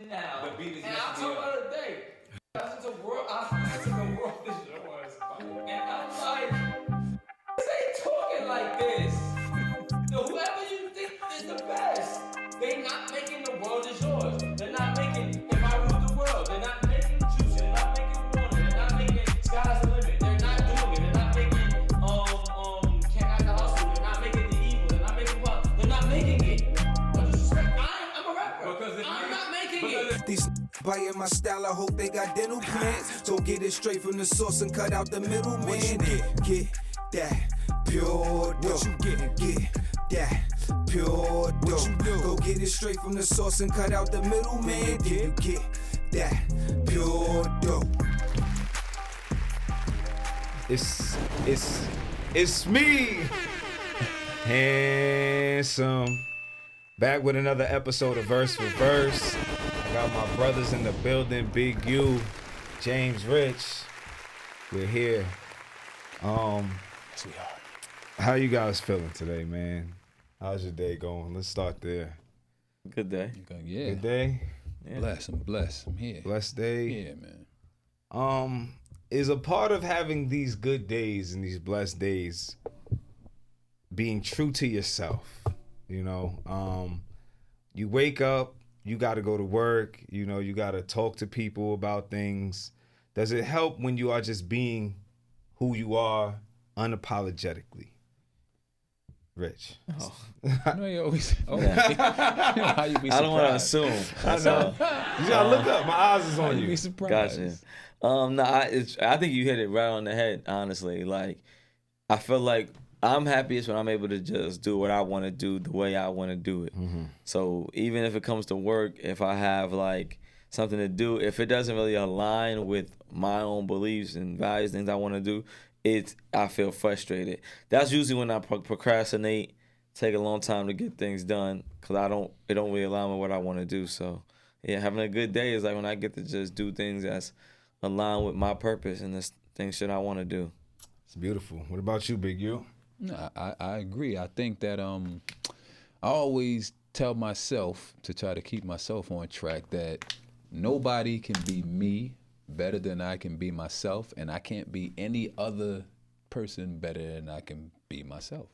now. The beat is and I'm talking about a day. I said the world is yours. And I'm like, this ain't talking like this. So whoever you think is the best, they not making the world is yours. They're not making if I rule the world. They're not making juice. They're not making water. They're not making sky's the limit. They're not doing it. They're not making can't act the hustle. They're not making the evil. They're not making pop. They're not making it. No disrespect. I'm a rapper. Because I'm not making it. These biting my style, I hope they got dental plans. So get it straight from the source and cut out the middleman. Get that pure dough. What you get that pure dough. Go get it straight from the source and cut out the middleman. You get that pure dough. It's me, Handsome, back with another episode of Verse for Verse. I got my brothers in the building, Big U, James Rich. We're here. How you guys feeling today, man? How's your day going? Let's start there. Good day. Yeah. Good day? Yeah. Blessed. I'm here. Blessed day? Yeah, man. Is a part of having these good days and these blessed days being true to yourself. You know, you wake up, you got to go to work, you know, you got to talk to people about things. Does it help when you are just being who you are unapologetically? Rich. Oh. No, you always. Oh, how you be surprised? I don't want to assume. I know. You got to look up. My eyes is How on you you. be surprised? Gotcha. No, I think you hit it right on the head, honestly. Like, I feel like I'm happiest when I'm able to just do what I want to do the way I want to do it. Mm-hmm. So even if it comes to work, if I have like something to do, if it doesn't really align with my own beliefs and values, things I want to do, I feel frustrated. That's usually when I procrastinate, take a long time to get things done, because it don't really align with what I want to do. So yeah, having a good day is like when I get to just do things that's aligned with my purpose and the things that I want to do. It's beautiful. What about you, Big U? No, I agree. I think that I always tell myself to try to keep myself on track that nobody can be me better than I can be myself, and I can't be any other person better than I can be myself.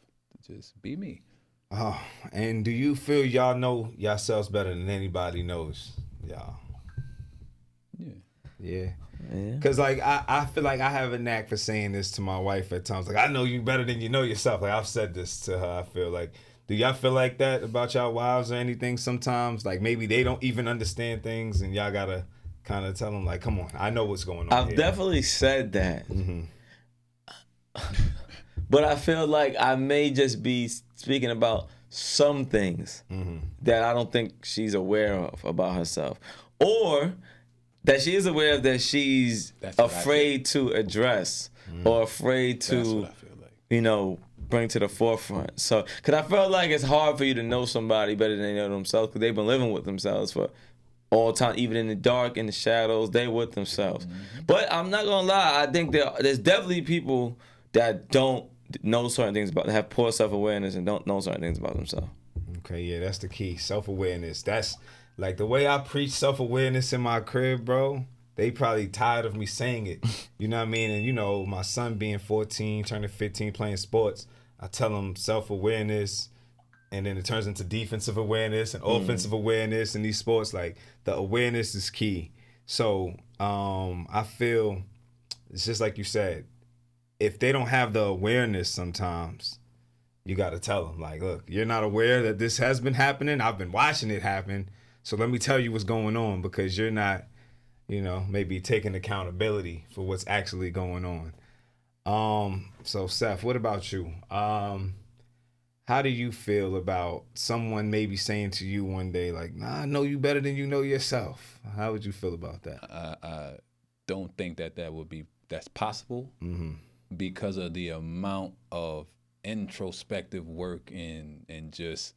Just be me. Oh, and do you feel y'all know yourselves better than anybody knows y'all? Yeah. Cause like I feel like I have a knack for saying this to my wife at times. Like, I know you better than you know yourself. Like, I've said this to her. I feel like, do y'all feel like that about y'all wives or anything sometimes? Like, maybe they don't even understand things and y'all gotta kind of tell them, like, come on, I know what's going on. I've definitely said that. Mm-hmm. But I feel like I may just be speaking about some things that I don't think she's aware of about herself. Or that she is aware of that she's afraid to address or afraid to, That's what I feel like. You know, bring to the forefront. So, because I felt like it's hard for you to know somebody better than they know themselves, because they've been living with themselves for all time, even in the dark, in the shadows, they with themselves. Mm-hmm. But I'm not going to lie, I think there's definitely people that don't know certain things that have poor self-awareness and don't know certain things about themselves. Okay, yeah, that's the key. Self-awareness. That's like the way I preach self-awareness in my crib, bro. They probably tired of me saying it. You know what I mean? And, you know, my son being 14, turning 15, playing sports, I tell him self-awareness, and then it turns into defensive awareness and offensive awareness in these sports. Like, the awareness is key. So I feel it's just like you said, if they don't have the awareness sometimes, you got to tell them, like, look, you're not aware that this has been happening. I've been watching it happen. So let me tell you what's going on, because you're not, you know, maybe taking accountability for what's actually going on. So Seth, what about you? How do you feel about someone maybe saying to you one day, like, nah, I know you better than you know yourself? How would you feel about that? I don't think that's possible because of the amount of introspective work and just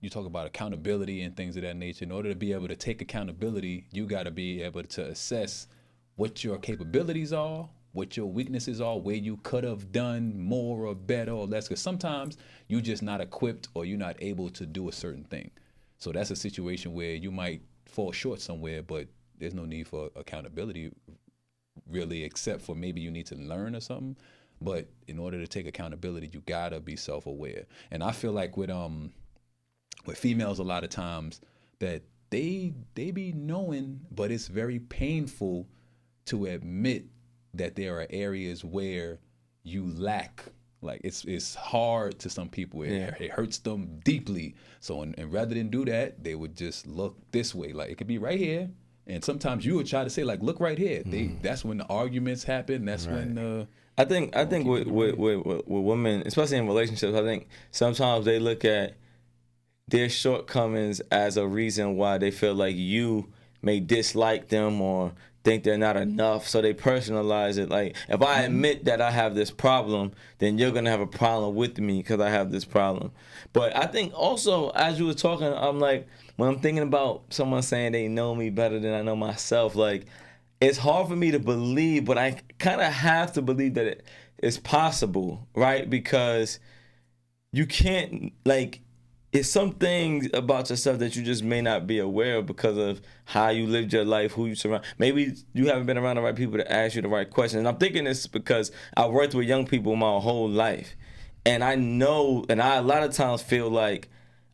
you talk about accountability and things of that nature. In order to be able to take accountability, you got to be able to assess what your capabilities are, what your weaknesses are, where you could have done more or better or less. Because sometimes you're just not equipped or you're not able to do a certain thing. So that's a situation where you might fall short somewhere, but there's no need for accountability really, except for maybe you need to learn or something. But in order to take accountability, you gotta be self-aware. And I feel like with females a lot of times that they be knowing, but it's very painful to admit that there are areas where you lack. Like it's hard to some people. It hurts them deeply. So and rather than do that, they would just look this way. Like it could be right here. And sometimes you would try to say like, look right here. That's when the arguments happen. That's when I think with women, especially in relationships, I think sometimes they look at their shortcomings as a reason why they feel like you may dislike them or think they're not enough, so they personalize it. Like, if I admit that I have this problem, then you're gonna have a problem with me because I have this problem. But I think also, as you were talking, I'm like, when I'm thinking about someone saying they know me better than I know myself, like, it's hard for me to believe, but I kind of have to believe that it's possible, right? Because you can't, like, it's some things about yourself that you just may not be aware of because of how you lived your life, who you surround. Maybe you haven't been around the right people to ask you the right questions. And I'm thinking this because I worked with young people my whole life. And I know, and I a lot of times feel like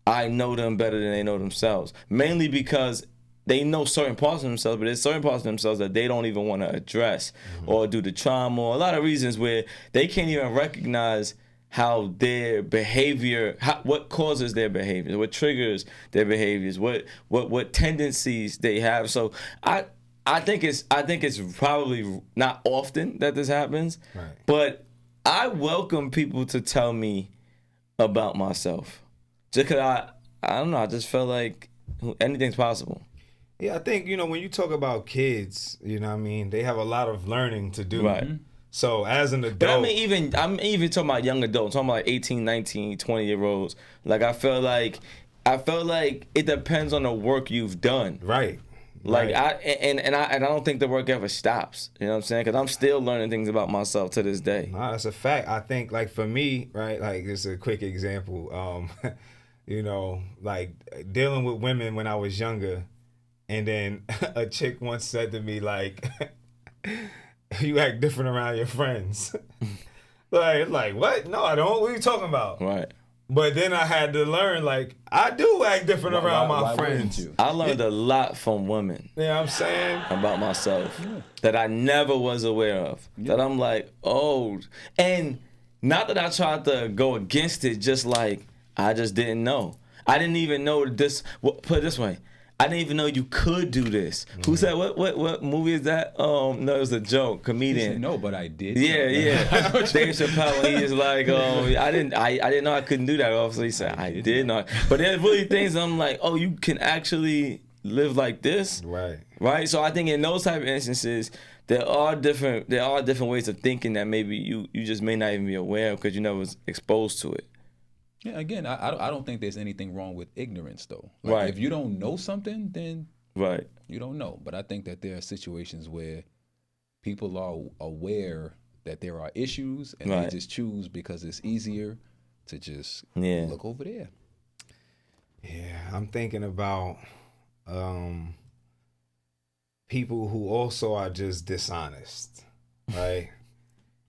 I know them better than they know themselves. Mainly because they know certain parts of themselves, but there's certain parts of themselves that they don't even want to address or due to trauma or a lot of reasons where they can't even recognize how their behavior, what causes their behavior, what triggers their behaviors, what tendencies they have. So I think it's probably not often that this happens, right. But I welcome people to tell me about myself, just because I don't know, I just felt like anything's possible. Yeah, I think, when you talk about kids, what I mean, they have a lot of learning to do. Right. So as an adult, but I'm even talking about young adults, talking about like 18, 19, 20-year-olds. Like I felt like it depends on the work you've done. Right. Like right. I don't think the work ever stops. You know what I'm saying? Because I'm still learning things about myself to this day. Nah, that's a fact. I think, like, for me, right, like, just a quick example, like dealing with women when I was younger, and then a chick once said to me, like, you act different around your friends. like what? No, I don't. What are you talking about? Right. But then I had to learn, like, I do act different around my friends. I learned a lot from women. You know what I'm saying? About myself that I never was aware of. That I'm like, oh. And not that I tried to go against it, just like, I just didn't know. I didn't even know this. Put it this way. I didn't even know you could do this. Who said what movie is that? No, it was a joke. Comedian. No, but I did. Yeah. Dave Chappelle. He is like, I didn't know I couldn't do that. Obviously, he said I did not. But there's really things I'm like, oh, you can actually live like this, right? So I think in those type of instances, there are different ways of thinking that maybe you just may not even be aware of because you never was exposed to it. Yeah, again, I don't think there's anything wrong with ignorance, though. Like, right. If you don't know something, then right. You don't know. But I think that there are situations where people are aware that there are issues, and they just choose because it's easier to just look over there. Yeah, I'm thinking about people who also are just dishonest, right?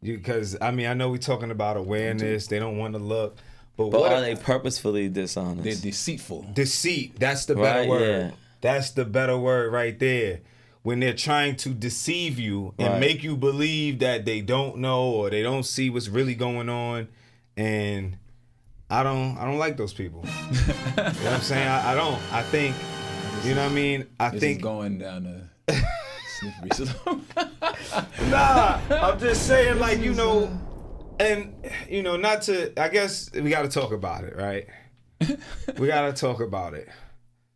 Because, I know we're talking about awareness. They don't want to look. But what are they purposefully dishonest? They're deceitful. Deceit. That's the better word. Yeah. That's the better word right there. When they're trying to deceive you and make you believe that they don't know or they don't see what's really going on. And I don't like those people. You know what I'm saying? I don't. I think, you know what I mean? This is going down a slippery slope. Nah, I'm just saying, like, and, not to, I guess we got to talk about it, right? We got to talk about it.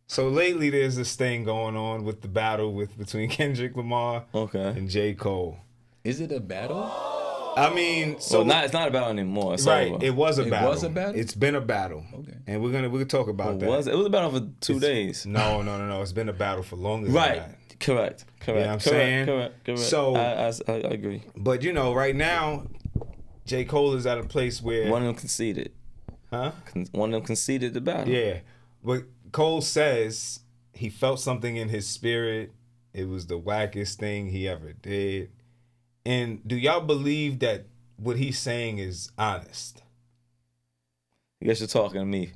So lately there's this thing going on with the battle between Kendrick Lamar and J. Cole. Is it a battle? So it's not a battle anymore. It's right. over. It was a battle. It was a battle? It's been a battle. Okay. And we're gonna talk about that. It was a battle for 2 days. No. It's been a battle for longer than that. Correct. You know what I'm saying? Correct. So I agree. But right now, J. Cole is at a place where one of them conceded. Huh? One of them conceded the battle. Yeah. But Cole says he felt something in his spirit. It was the wackest thing he ever did. And do y'all believe that what he's saying is honest? I guess you're talking to me.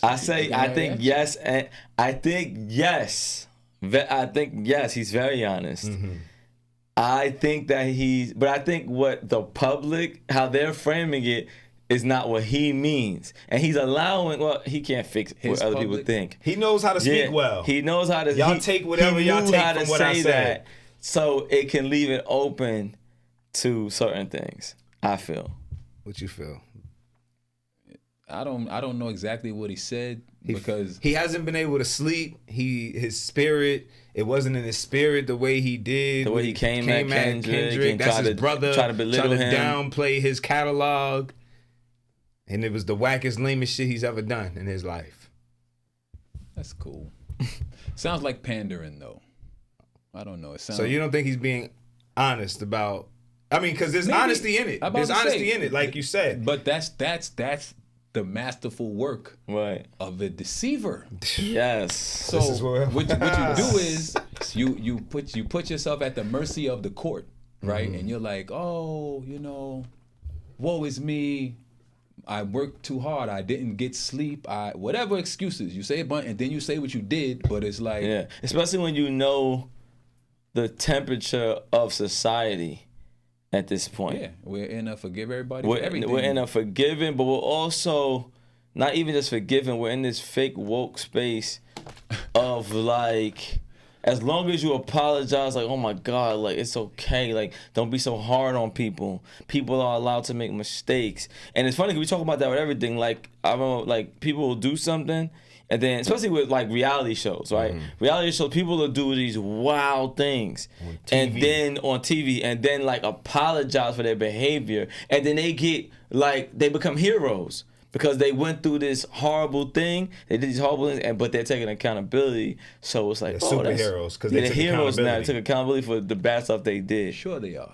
I think yes, and I think yes. I think yes, he's very honest. Mm-hmm. I think that but I think what the public, how they're framing it, is not what he means. And he's allowing, well, he can't fix what other people think. He knows how to speak well. He knows how to. Y'all take whatever y'all take from what I said. So it can leave it open to certain things, I feel. What you feel? I don't know exactly what he said because he hasn't been able to sleep. His spirit, it wasn't in his spirit the way he did. The way he came at Kendrick. That's his brother. Try to belittle him. Downplay his catalog. And it was the wackest, lamest shit he's ever done in his life. That's cool. Sounds like pandering though. I don't know. So you don't think he's being honest about? I mean, because there's honesty in it. There's honesty in it, like you said. But that's the masterful work of a deceiver. Yes. So what you do is you put yourself at the mercy of the court, right? And you're like, oh, woe is me. I worked too hard. I didn't get sleep. Whatever excuses you say, and then you say what you did. But it's like, yeah, especially when you know the temperature of society at this point. Yeah, we're in a forgive everybody for everything. We're in a forgiving, but we're also not even just forgiving. We're in this fake woke space of like, as long as you apologize, like, oh my God, like, it's okay. Like, don't be so hard on people. People are allowed to make mistakes. And it's funny because we talk about that with everything. Like, I remember, like, people will do something, and then, especially with, like, reality shows, right? Reality shows, people will do these wild things. And then, on TV, and then, like, apologize for their behavior. And then they get, like, they become heroes. Because they went through this horrible thing, they did these horrible things, but they're taking accountability. So it's like, superheroes, because they're heroes now. They took accountability for the bad stuff they did. Sure they are.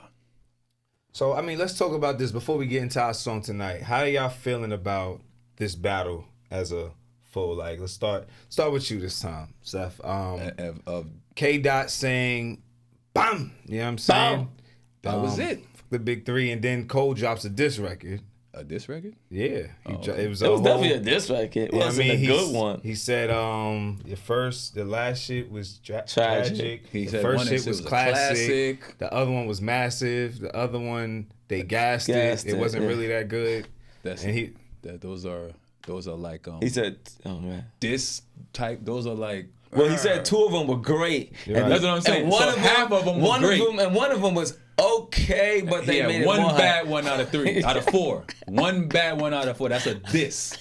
So I mean, let's talk about this before we get into our song tonight. How are y'all feeling about this battle as a full? Like, let's start with you this time, Seth. K. Dot saying, "Bam," you know what I'm saying? That was it. The big three, and then Cole drops a diss record. A diss record? Yeah. It was definitely a diss record. It wasn't a good one. He said the last shit was tragic. He the said first shit was classic. The other one was massive. The other one, they gassed it. It wasn't really that good. Those are like he said, oh man, diss type. Those are like. Well, he said two of them were great. And that's what I'm saying. Half of them were great. And one of them was okay, but they made it one bad one out of 3, out of 4. One bad one out of 4. That's a diss.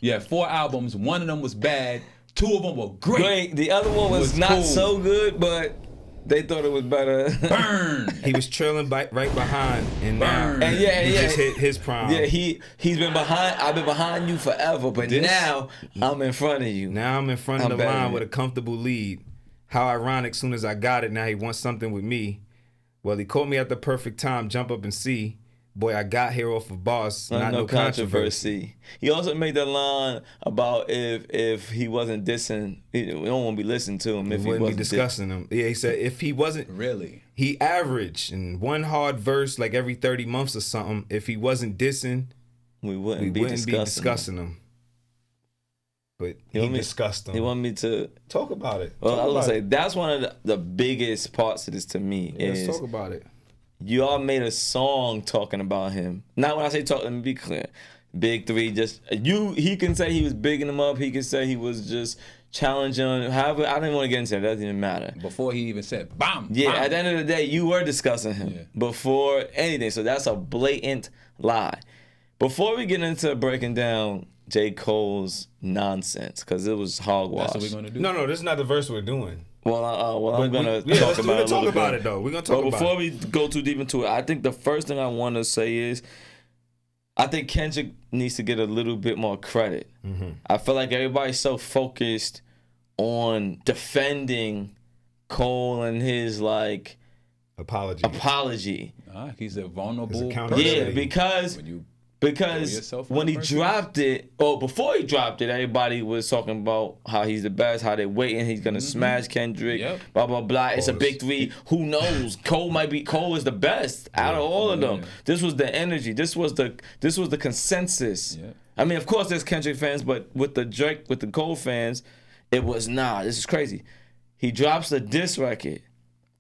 Yeah, 4 albums. One of them was bad. 2 of them were great. The other one was not cool. So good, but they thought it was better. Burn. He was trailing right behind, and now Burn. He just hit his prime. Yeah, he's been behind. I've been behind you forever, but now I'm in front of you. Now I'm in front of the line with a comfortable lead. How ironic! Soon as I got it, now he wants something with me. Well, he caught me at the perfect time. Jump up and see. Boy, I got here off of Boss. Not no controversy. He also made the line about if he wasn't dissing, we don't want to be listening to him. If he wouldn't be discussing him. Yeah, he said if he wasn't really, he averaged in one hard verse like every 30 months or something. If he wasn't dissing, we wouldn't be discussing him. But he discussed him. He wanted me to talk about it. Well, I was gonna say that's one of the biggest parts of this to me. Let's talk about it. You all made a song talking about him. Not when I say talk, let me be clear. Big 3, he can say he was bigging him up. He can say he was just challenging. However, I didn't want to get into it. It doesn't even matter. Before he even said, bam. Yeah, bam. At the end of the day, you were discussing him before anything. So that's a blatant lie. Before we get into breaking down J. Cole's nonsense, because it was hogwash. That's what we're going to do? No, this is not the verse we're doing. Well, I'm going to talk about it a little bit. About it, though. We're going to talk about it. Before we go too deep into it, I think the first thing I want to say is I think Kendrick needs to get a little bit more credit. Mm-hmm. I feel like everybody's so focused on defending Cole and his, like, apology. He's a vulnerable Yeah, because Because yourself when he university? dropped it, or before he dropped it, everybody was talking about how he's the best, how they're waiting, he's gonna smash Kendrick, Yep. blah blah blah. It's a Pause. big three. Who knows? Cole is the best out of all of them. This was the energy. This was the consensus. Yeah. I mean, of course, there's Kendrick fans, but with the Cole fans, it was this is crazy. He drops the diss record.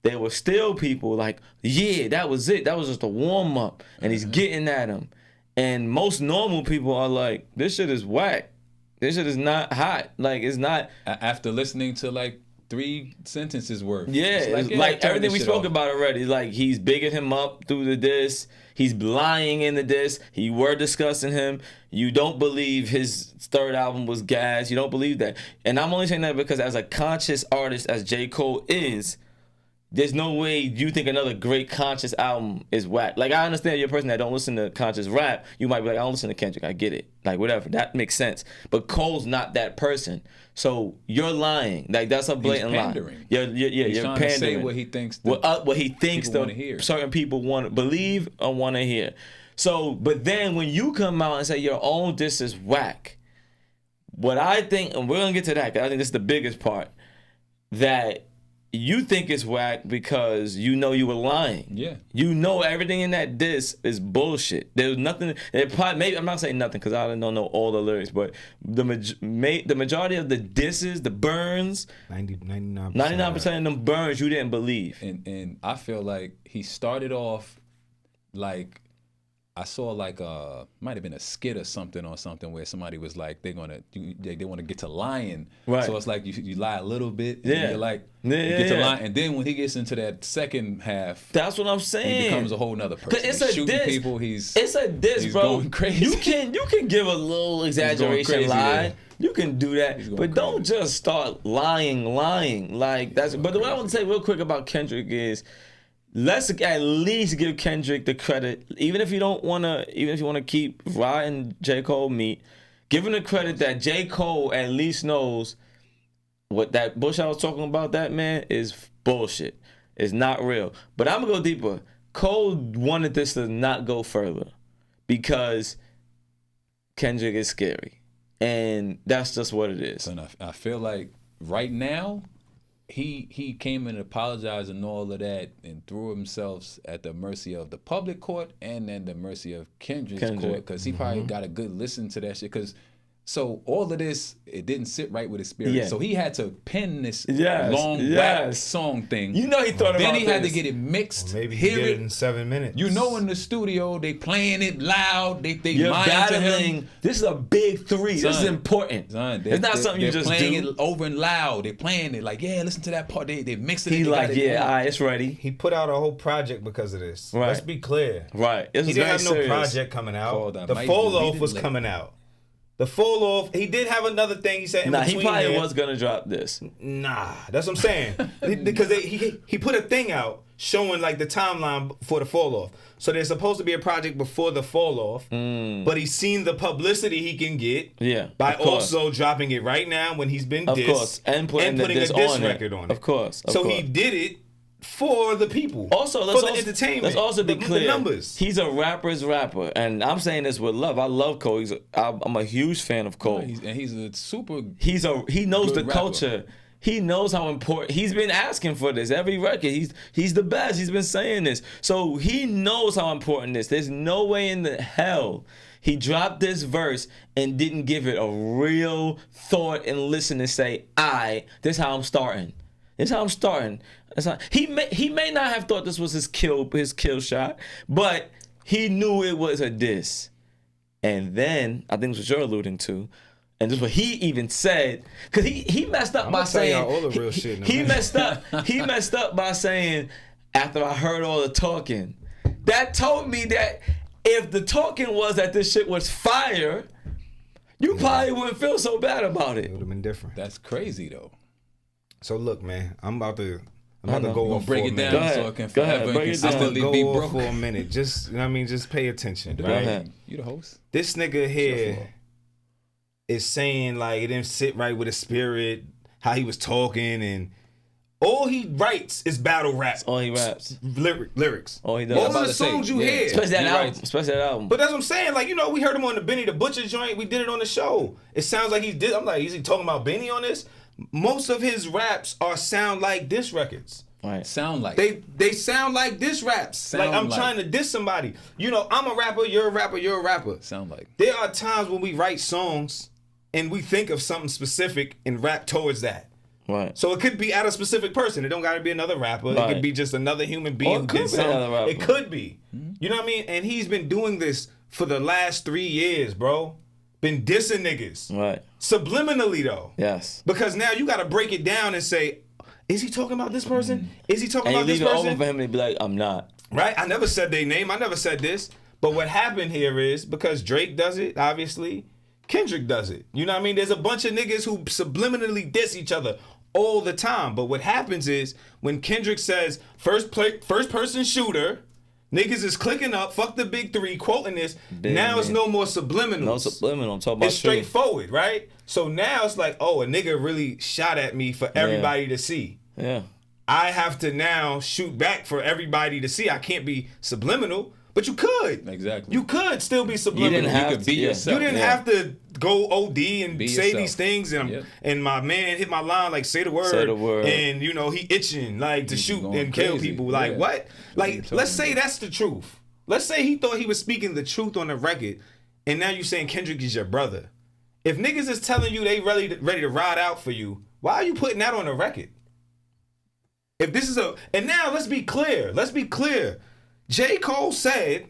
There were still people like, yeah, that was it. That was just a warm up, and he's getting at him. And most normal people are like, this shit is whack. This shit is not hot. Like, it's not. After listening to like 3 sentences worth. Yeah, it's like turn everything this we shit spoke off. about already. Like, he's bigging him up through the diss. He's lying in the diss. You were discussing him. You don't believe his third album was gas. You don't believe that. And I'm only saying that because as a conscious artist, as J. Cole is, there's no way you think another great conscious album is whack. Like, I understand you're a person that don't listen to conscious rap. You might be like, I don't listen to Kendrick. I get it. Like, whatever. That makes sense. But Cole's not that person. So you're lying. Like, that's a blatant lie. pandering. You're He's you're trying pandering. to say what he thinks. What he thinks people wanna hear. certain people want to believe or want to hear. So, but then when you come out and say your own diss is whack, what I think, and we're gonna get to that, 'cause I think this is the biggest part, that you think it's whack because you know you were lying. Yeah. You know everything in that diss is bullshit. There's nothing. Maybe I'm not saying nothing because I don't know all the lyrics, but the majority of the disses, the burns, 99% of them burns you didn't believe. And I feel like he started off like, I saw like might have been a skit or something where somebody was like they want to get to lying, Right. So it's like you lie a little bit, and Yeah. you're like Yeah, you get to yeah. lying, and then when he gets into that second half, That's what I'm he saying. becomes a whole nother person. 'Cause it's He's a shooting diss. people. He's a diss, bro. going crazy. You can give a little exaggeration crazy lie. there. You can do that, going but don't crazy. just start lying. Like that's. But what I want to say real quick about Kendrick is, let's at least give Kendrick the credit, even if you want to keep Rod and J. Cole meet, give him the credit that J. Cole at least knows what that bullshit I was talking about, that man, is bullshit. It's not real. But I'm gonna go deeper. Cole wanted this to not go further because Kendrick is scary. And that's just what it is. And I feel like right now, he came and apologized and all of that and threw himself at the mercy of the public court and then the mercy of Kendrick's court, because he probably got a good listen to that shit. Because so all of this, it didn't sit right with his spirit. Yeah. So he had to pen this Yes, long yes. rap song thing. You know he thought then about he had to this. get it mixed. Maybe he hear did it. it in 7 minutes. You know, in the studio, they playing it loud. They You're lying to battling. him. This is a big three. This is Son, important. Son, It's not something you they're just playing do. it over and loud. They're playing it like, yeah, listen to that part. They mixed it. He and they like, got it yeah, on. all right, it's ready. He put out a whole project because of this. Right. Let's be clear. Right. This He is didn't very have no serious. project coming Called, out. I The might fall delete off it was later. coming out. The fall off. He did have another thing he said in Nah, he between probably there. was gonna drop this. Nah, that's what I'm saying. Because he put a thing out showing like the timeline for the fall off. So there's supposed to be a project before the fall off, but he's seen the publicity he can get Yeah, by of course. also dropping it right now when he's been Of dissed course, and putting a the diss diss on it. record on it. Of course, of so course. he did it for the people. Also, for the entertainment. Let's also be the clear. numbers. He's a rapper's rapper, and I'm saying this with love. I love Cole. I'm a huge fan of Cole. He's a super. He knows the good rapper. culture. He knows how important. He's been asking for this every record. He's the best. He's been saying this, so he knows how important this. There's no way in the hell he dropped this verse and didn't give it a real thought and listen and say, this is how I'm starting. This is how I'm starting. He may not have thought this was his kill shot, but he knew it was a diss. And then I think it's what you're alluding to, and this is what he even said, because he messed up I'm by gonna tell saying y'all all the real shit in a he minute. messed up. He messed up by saying, after I heard all the talking, that told me that if the talking was that this shit was fire, you probably wouldn't feel so bad about It it. would have been different. That's crazy though. So look, man, I'm about to know. go We'll off break for it a down minute. Go so ahead. it can Go ahead, forever break and it down. I'm consistently gonna be go off broke. for a minute. Just, you know what I mean? Just pay attention, Go right? ahead. You the host. This nigga Sure. here is saying like it didn't sit right with his spirit, how he was talking, and All he writes is battle rap. All he raps. Lyrics. All he does. All I'm of the songs you hear. Especially that album. But that's what I'm saying. Like, we heard him on the Benny the Butcher joint. We did it on the show. It sounds like I'm like, is he talking about Benny on this? Most of his raps sound like diss records. Right. Sound like they sound like diss raps. Like I'm trying to diss somebody. I'm a rapper, you're a rapper, you're a rapper. Sound like. There are times when we write songs and we think of something specific and rap towards that. Right. So it could be at a specific person. It don't got to be another rapper. Right. It could be just another human being who did something. It could be. Mm-hmm. You know what I mean? And he's been doing this for the last 3 years, bro. Been dissing niggas. Right. Subliminally, though. Yes. Because now you got to break it down and say, is he talking about this person? Mm-hmm. Is he talking about this person? And you leave it open for him to be like, I'm not. Right? I never said their name. I never said this. But what happened here is, because Drake does it, obviously, Kendrick does it. You know what I mean? There's a bunch of niggas who subliminally diss each other all the time. But what happens is, when Kendrick says, first person shooter, niggas is clicking up, fuck the big three, quoting this. Now it's no more subliminals. No subliminal. I'm talking about it's straightforward, right? So now it's like, oh, a nigga really shot at me for everybody to see. Yeah. I have to now shoot back for everybody to see. I can't be subliminal, but you could. Exactly. You could still be subliminal. You could be yourself. You didn't have to go OD and say these things. And my man hit my line like, say the word. Say the word. And, he itching like to shoot and kill people. Like, what? Like, let's say that's the truth. Let's say he thought he was speaking the truth on the record, and now you saying Kendrick is your brother. If niggas is telling you they ready to ride out for you, why are you putting that on the record? If this is and now let's be clear. J. Cole said,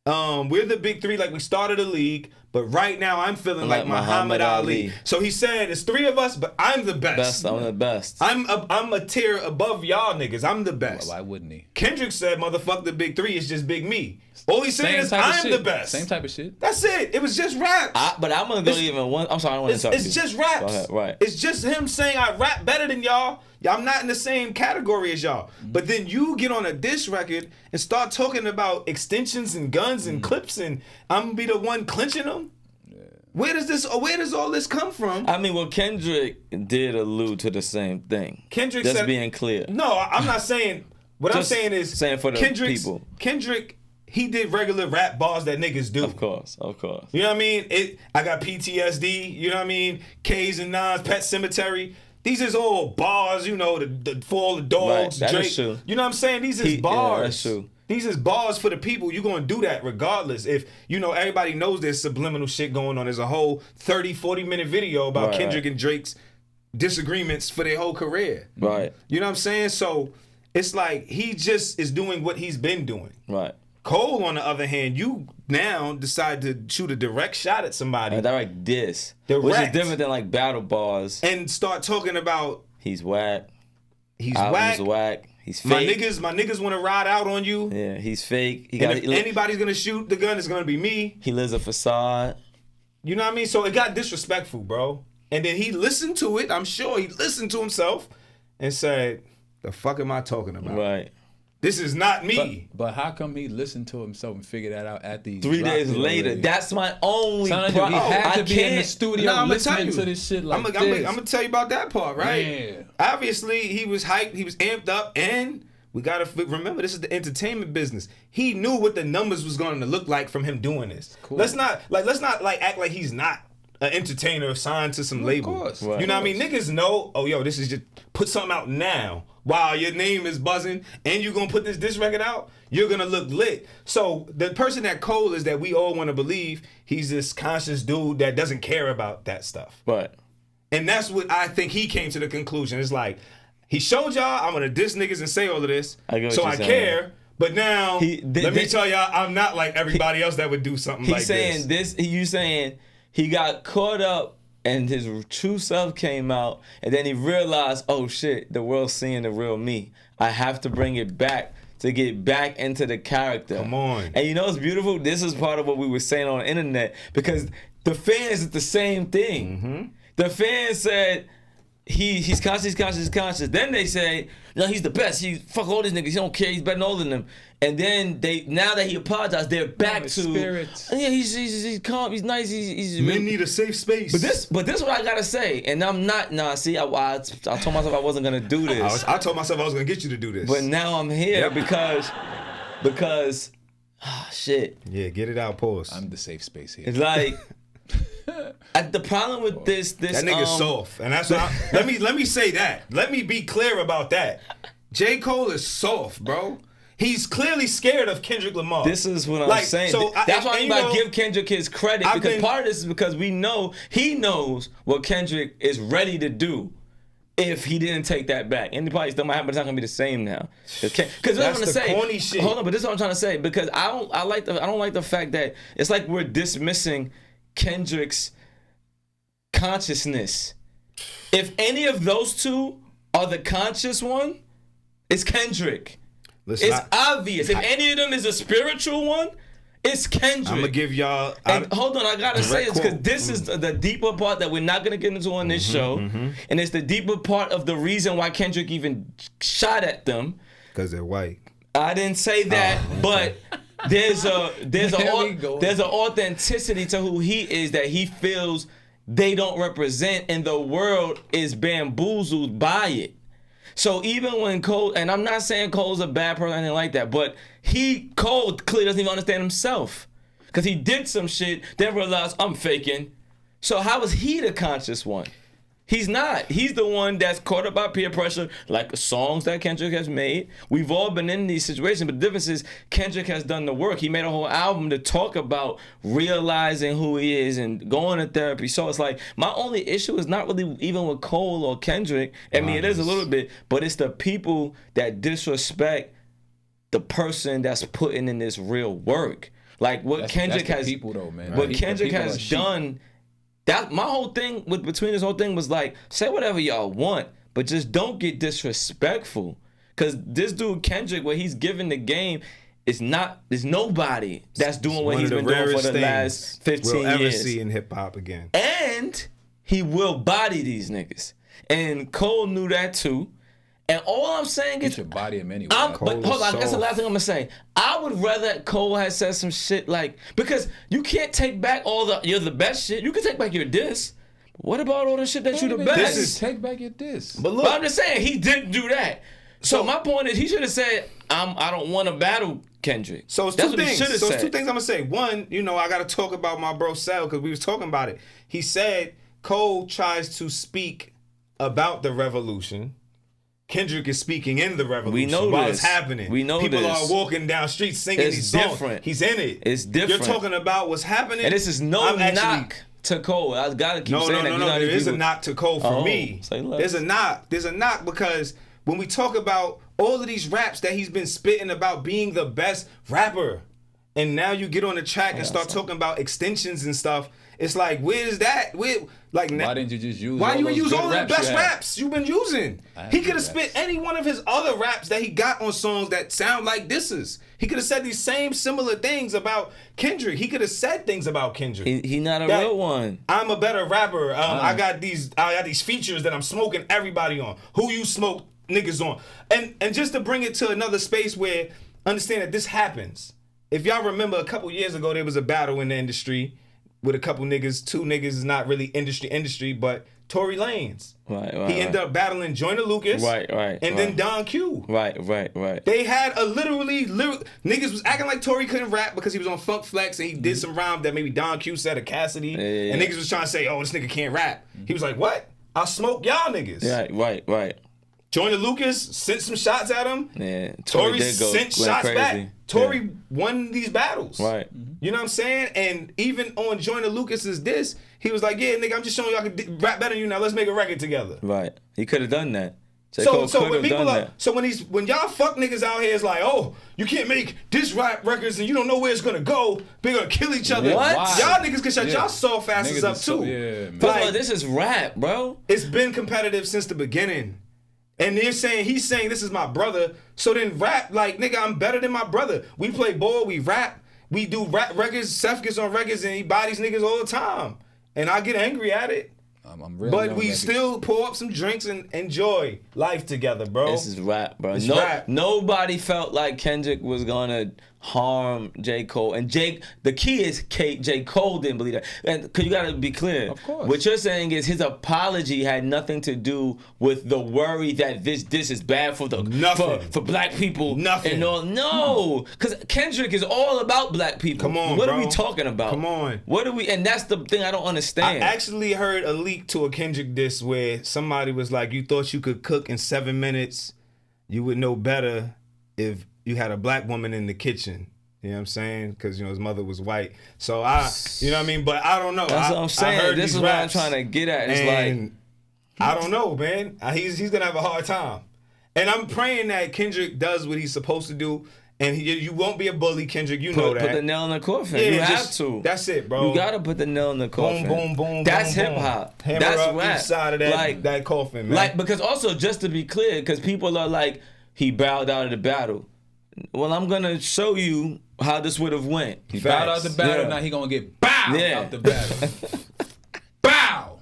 we're the big three, like we started a league, but right now I'm feeling like Muhammad Ali. So he said, it's three of us, but I'm the best. I'm the best. I'm a tier above y'all niggas. I'm the best. Well, why wouldn't he? Kendrick said, motherfuck the big three, it's just big me. All he's saying is, I'm the best. Same type of shit. That's it. It was just rap. But I'm going to go even one. I'm sorry, I don't want to talk to you. It's just raps. Go ahead, right. It's just him saying, I rap better than y'all. I'm not in the same category as y'all. Mm-hmm. But then you get on a diss record and start talking about extensions and guns and clips, and I'm going to be the one clinching them? Yeah. Where does all this come from? I mean, well, Kendrick did allude to the same thing. Kendrick just said, being clear. No, I'm not saying. What I'm saying is, saying for the people. Kendrick, he did regular rap bars that niggas do. Of course. You know what I mean? I got PTSD. You know what I mean? K's and Nines, Pet Cemetery. These is all bars, for all the dogs, right, Drake. You know what I'm saying? These is bars. Yeah, that's true. These is bars for the people. You're going to do that regardless. If, everybody knows there's subliminal shit going on. There's a whole 30, 40-minute video about Kendrick and Drake's disagreements for their whole career. Right. You know what I'm saying? So it's like he just is doing what he's been doing. Right. Cole, on the other hand, you now decide to shoot a direct shot at somebody. A direct diss. Which is different than like battle bars. And start talking about he's whack. He's whack. He's fake. My niggas want to ride out on you. Yeah, he's fake. If anybody's gonna shoot the gun, it's gonna be me. He lives a facade. You know what I mean? So it got disrespectful, bro. And then he listened to it. I'm sure he listened to himself and said, "The fuck am I talking about? Right. This is not me." But how come he listened to himself and figured that out at the 3 days later? Already? That's my only problem. He had to be in the studio listening to this shit like this. I'm gonna tell you about that part, right? Yeah. Obviously, he was hyped. He was amped up, and we gotta remember this is the entertainment business. He knew what the numbers was going to look like from him doing this. Cool. Let's not act like he's not an entertainer signed to some label. Course, you know what I mean? Niggas know. Oh, yo, this is just put something out now. Wow, your name is buzzing, and you're gonna put this record out, you're gonna look lit. So the person that Cole is that we all want to believe he's this conscious dude that doesn't care about that stuff. Right. And that's what I think he came to the conclusion. It's like, he showed y'all I'm gonna diss niggas and say all of this, so I care. But now, let me tell y'all, I'm not like everybody else that would do something like this. You saying he got caught up and his true self came out, and then he realized, oh shit, the world's seeing the real me. I have to bring it back to get back into the character. Come on. And you know what's beautiful? This is part of what we were saying on the internet, because the fans did the same thing. Mm-hmm. The fans said he's conscious. Then they say, no, he's the best. He fuck all these niggas. He don't care. He's better than all of them. And then now that he apologized, they're back to spirits. Yeah, he's calm. He's nice. He's Men need a safe space. But this is what I gotta say, and I'm not. Nah, see, I told myself I wasn't gonna do this. I told myself I was gonna get you to do this. But now I'm here because shit. Yeah, get it out. Pause. I'm the safe space here. It's like. The problem with this that nigga's soft, and that's why. Let me say that. Let me be clear about that. J. Cole is soft, bro. He's clearly scared of Kendrick Lamar. This is what I'm saying. So that's why I give Kendrick his credit, because part of this is because we know he knows what Kendrick is ready to do if he didn't take that back. And he probably still might have, but it's not gonna be the same now. Because that's the corny shit. Hold on, but this is what I'm trying to say, because I don't like the fact that it's like we're dismissing Kendrick's consciousness. If any of those two are the conscious one, it's Kendrick. Listen, it's obvious. If any of them is a spiritual one, it's Kendrick. I'm gonna give y'all. Hold on, I gotta say this because this is the deeper part that we're not gonna get into on this show, and it's the deeper part of the reason why Kendrick even shot at them. Because they're white. I didn't say that, but there's an authenticity to who he is that he feels they don't represent, and the world is bamboozled by it. So even when Cole, and I'm not saying Cole's a bad person or anything like that, but Cole clearly doesn't even understand himself. Because he did some shit, then realized, I'm faking. So how is he the conscious one? He's not. He's the one that's caught up by peer pressure, like the songs that Kendrick has made. We've all been in these situations, but the difference is Kendrick has done the work. He made a whole album to talk about realizing who he is and going to therapy. So it's like, my only issue is not really even with Cole or Kendrick. I mean, it is a little bit, but it's the people that disrespect the person that's putting in this real work. Like what Kendrick has, people though, man. What Kendrick has done. That my whole thing between this whole thing was like, say whatever y'all want, but just don't get disrespectful. Cause this dude Kendrick, what he's giving the game, there's nobody that's doing what he's been doing for the last 15 we'll ever years. See in hip hop again. And he will body these niggas. And Cole knew that too. And all I'm saying is, you should body him anyway. But hold on, that's the last thing I'm gonna say. I would rather Cole had said some shit like, because you can't take back you're the best shit. You can take back your diss. But what about all the shit that you the best? Take back your diss. But look, I'm just saying he didn't do that. So my point is, he should have said, I don't want to battle Kendrick. So it's two things. It's two things I'm gonna say. One, I gotta talk about my bro Sal, because we was talking about it. He said Cole tries to speak about the revolution. Kendrick is speaking in the revolution. We know while this. it's happening. We know people this. are walking down streets singing these songs. Different. He's in it. It's different. You're talking about what's happening. And this is knock to Cole. I gotta keep saying that. No. There is a knock to Cole for me. Say less. There's a knock. There's a knock because when we talk about all of these raps that he's been spitting about being the best rapper, and now you get on the track and start talking about extensions and stuff. It's like, where is that? Why didn't you just use? Why you use all the best raps you've been using? He could have spit any one of his other raps that he got on songs that sound like disses. He could have said these same similar things about Kendrick. He could have said things about Kendrick. He not a real one. I'm a better rapper. I got these features that I'm smoking everybody on. Who you smoke niggas on? And just to bring it to another space where understand that this happens. If y'all remember a couple years ago, there was a battle in the industry with a couple niggas. Two niggas is not really industry, but Tory Lanez. Right. He ended up battling Joyner Lucas. Right. And then Don Q. Right. They had a literally niggas was acting like Tory couldn't rap because he was on Funk Flex and he did some rhymes that maybe Don Q said to Cassidy. Yeah. And niggas was trying to say, oh, this nigga can't rap. He was like, what? I'll smoke y'all niggas. Right. Joyner Lucas sent some shots at him. Yeah, Tory sent shots crazy. back. Tory won these battles. Right. You know what I'm saying? And even on Joyner Lucas's diss, he was like, yeah, nigga, I'm just showing you I can rap better than you now. Let's make a record together. Right. He could have done that. So when y'all fuck niggas out here, it's like, oh, you can't make diss rap records and you don't know where it's gonna go. They're gonna kill each other. What? Y'all niggas can shut y'all soft asses up too. Like, this is rap, bro. It's been competitive since the beginning. And he's saying this is my brother. So then rap, like, nigga, I'm better than my brother. We play ball, we rap, we do rap records. Seth gets on records and he bodies niggas all the time. And I get angry at it. I'm really. But we still pour up some drinks and enjoy life together, bro. This is rap, bro. It's rap. Nobody felt like Kendrick was gonna harm J. Cole. And the key is J. Cole didn't believe that. And because you gotta be clear. Of course. What you're saying is his apology had nothing to do with the worry that this is bad for for black people. Nothing. And all. No. Because Kendrick is all about black people. Come on, What bro. are we talking about? Come on. And that's the thing I don't understand. I actually heard a leak to a Kendrick diss where somebody was like, you thought you could cook in 7 minutes, you would know better if you had a black woman in the kitchen. You know what I'm saying? Because, his mother was white. So you know what I mean? But I don't know. That's what I'm saying. This is what I'm trying to get at. It's like, I don't know, man. He's going to have a hard time. And I'm praying that Kendrick does what he's supposed to do. And you won't be a bully, Kendrick. You know that. Put the nail in the coffin. Yeah, You have to. That's it, bro. You gotta put the nail in the coffin. Boom, boom, boom. That's boom, hip hop. Hammer That's up rap. each side of that coffin, man. Because also, just to be clear, because people are like, he bowed out of the battle. Well, I'm gonna show you how this would have went. He bowed out the battle. Yeah. Now he gonna get bowed out the battle. Bow.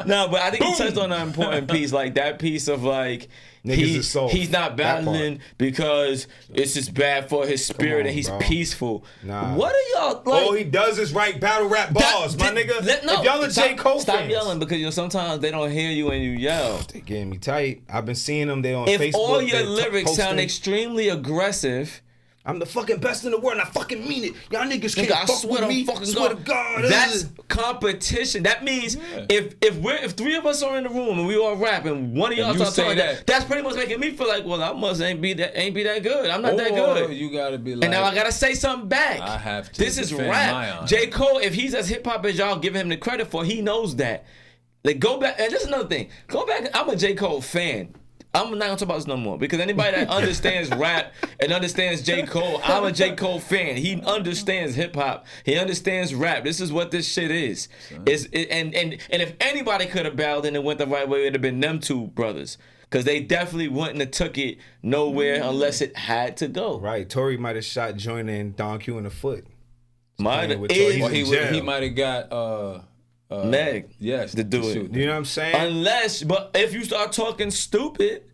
No, but I think he touched on an important piece, like that piece of like. He's not battling because it's just bad for his spirit and he's peaceful. Nah. What are y'all like? All he does is write battle rap bars, my nigga. If y'all are J. Cole stop fans, yelling because sometimes they don't hear you when you yell. They getting me tight. I've been seeing them. They on If Facebook. all your lyrics sound extremely aggressive, I'm the fucking best in the world and I fucking mean it. Y'all niggas can't I fuck swear with to me. fucking Swear God. to God. That's competition. That means if three of us are in the room and we all rap and one of y'all starts saying that's pretty much making me feel like, well, I must ain't be that good. I'm not that good. You gotta be like, and now I gotta say something back. I have to. This is rap. J. Cole, if he's as hip hop as y'all give him the credit for, he knows that. Like go back, and this is another thing. Go back. I'm a J. Cole fan. I'm not gonna talk about this no more because anybody that understands rap and understands J. Cole, I'm a J. Cole fan. He understands hip hop. He understands rap. This is what this shit is. And if anybody could have bowed and it went the right way, it'd have been them two brothers. Cause they definitely wouldn't have took it nowhere unless it had to go. Right. Tory might have shot Joyner and Don Q in the foot. He might have got Meg, yes, to do it. You know what I'm saying? But if you start talking stupid,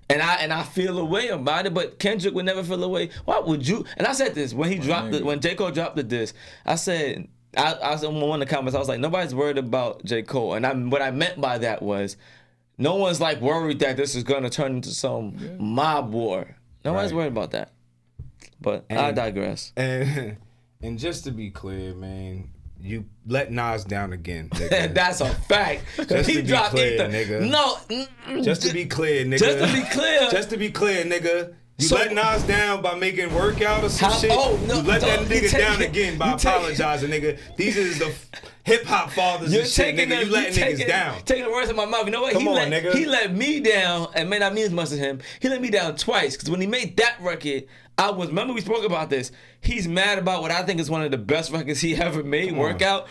and I feel a way about it, but Kendrick would never feel a way. Why would you? And I said this when when J. Cole dropped the diss. I said I was in one of the comments. I was like, nobody's worried about J. Cole, and what I meant by that was, no one's like worried that this is gonna turn into some mob war. Nobody's worried about that. But I digress. And just to be clear, man. You let Nas down again. That's a fact. Just he to be dropped clear, Ether. nigga. No. Just to be clear, nigga. Just to be clear. Just to be clear, nigga. You let Nas down by making workout or some shit. Oh, no, you let that nigga down again by apologizing, nigga. These is the hip hop fathers and shit, nigga. You letting niggas down. Taking the words out of my mouth. You know what? Nigga. He let me down, and may not mean as much as him. He let me down twice because when he made that record, remember we spoke about this. He's mad about what I think is one of the best records he ever made. Workout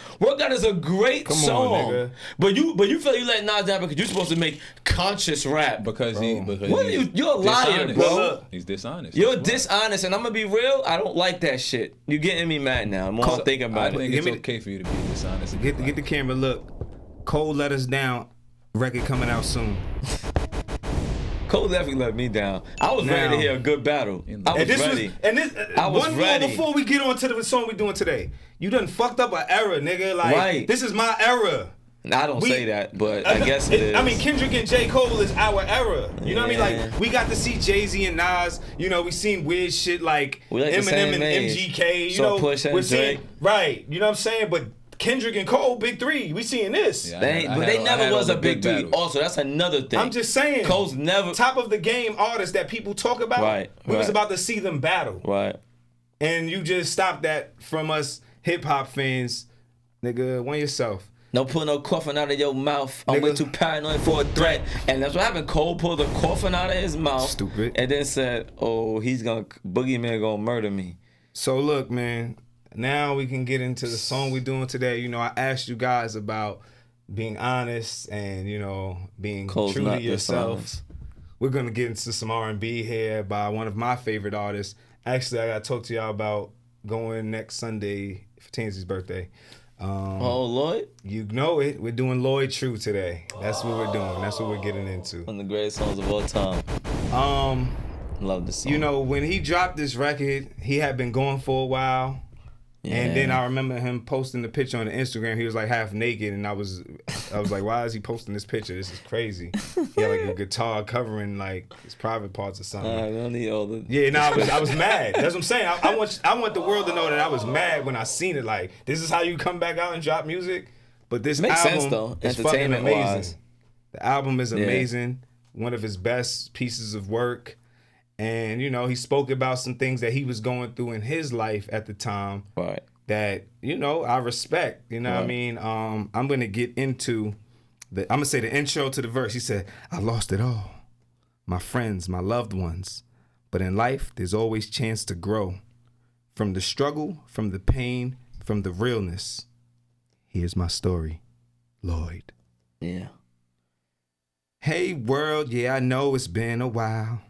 is a great song. Nigga. But you feel you let Nas down because you're supposed to make conscious rap. Because you're a liar, bro. He's dishonest. You're dishonest, and I'm gonna be real. I don't like that shit. You're getting me mad now. I'm all thinking about it. I think it's okay for you to be dishonest. Get the camera. Look, Cole let us down. Record coming out soon. Cole definitely let me down. I was ready to hear a good battle. I was ready. One more before we get on to the song we're doing today. You done fucked up an era, nigga. Like, this is my era. I don't say that, but I guess it is. I mean, Kendrick and J. Cole is our era. You know what I mean? Like, we got to see Jay-Z and Nas. You know, we seen weird shit like Eminem and MGK. You know, we're seeing, right. You know what I'm saying? But Kendrick and Cole, big three. We seeing this. Yeah, they never was a big three. Also, that's another thing. I'm just saying. Cole's never top of the game artists that people talk about. Right. We was about to see them battle. Right. And you just stopped that from us hip hop fans. Nigga, want yourself. Don't pull no coffin out of your mouth. I'm way too paranoid for a threat. And that's what happened. Cole pulled the coffin out of his mouth. Stupid. And then said, Boogeyman gonna murder me. So look, man. Now we can get into the song we're doing today. You know, I asked you guys about being honest and, you know, being true to yourself. Dishonest. We're going to get into some R&B here by one of my favorite artists. Actually, I got to talk to y'all about going next Sunday for Tansy's birthday. Oh, Lloyd? You know it. We're doing Lloyd TRU today. That's what we're doing. That's what we're getting into. One of the greatest songs of all time. Love this song. You know, when he dropped this record, he had been going for a while. Yeah. And then I remember him posting the picture on the Instagram. He was like half naked, and I was like, why is he posting this picture? This is crazy. He had like a guitar covering like his private parts or something. I don't need all the. Yeah, no, I was mad. That's what I'm saying. I want the world to know that I was mad when I seen it. Like, this is how you come back out and drop music. But this Makes album sense, though, is fucking amazing. entertainment-wise. The album is amazing. One of his best pieces of work. And, you know, he spoke about some things that he was going through in his life at the time. Right. That, you know, I respect. You know what I mean? I'm going to get into I'm going to say the intro to the verse. He said, I lost it all. My friends, my loved ones. But in life, there's always chance to grow. From the struggle, from the pain, from the realness. Here's my story. Lloyd. Yeah. Hey world, yeah, I know it's been a while.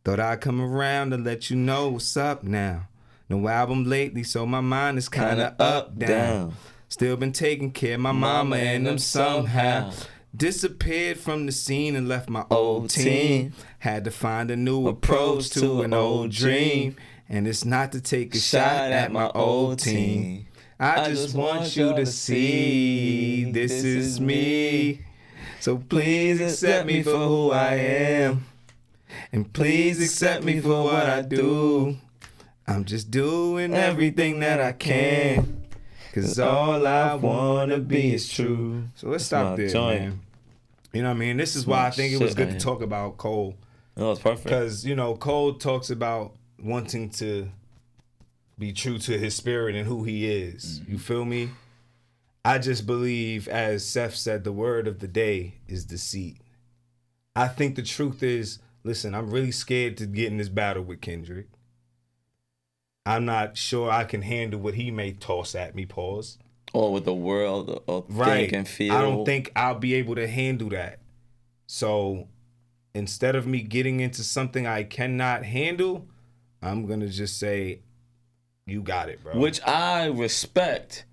Thought I'd come around and let you know what's up now. No album lately, so my mind is kinda up, down. Still been taking care of my mama and them somehow. Disappeared from the scene and left my old team. Had to find a new approach to an old dream. And it's not to take a shot at my old team. I just want you to see this is me. So please accept me for who I am. And please accept me for what I do. I'm just doing everything that I can. Cause all I wanna be is true. So let's stop there, man. You know what I mean? This is why I think it was good to talk about Cole. No, it's perfect. Because, you know, Cole talks about wanting to be true to his spirit and who he is. You feel me? I just believe, as Seth said, the word of the day is deceit. I think the truth is, listen, I'm really scared to get in this battle with Kendrick. I'm not sure I can handle what he may toss at me, pause. Or with the world of Right. think and feel. I don't think I'll be able to handle that. So instead of me getting into something I cannot handle, I'm going to just say, you got it, bro. Which I respect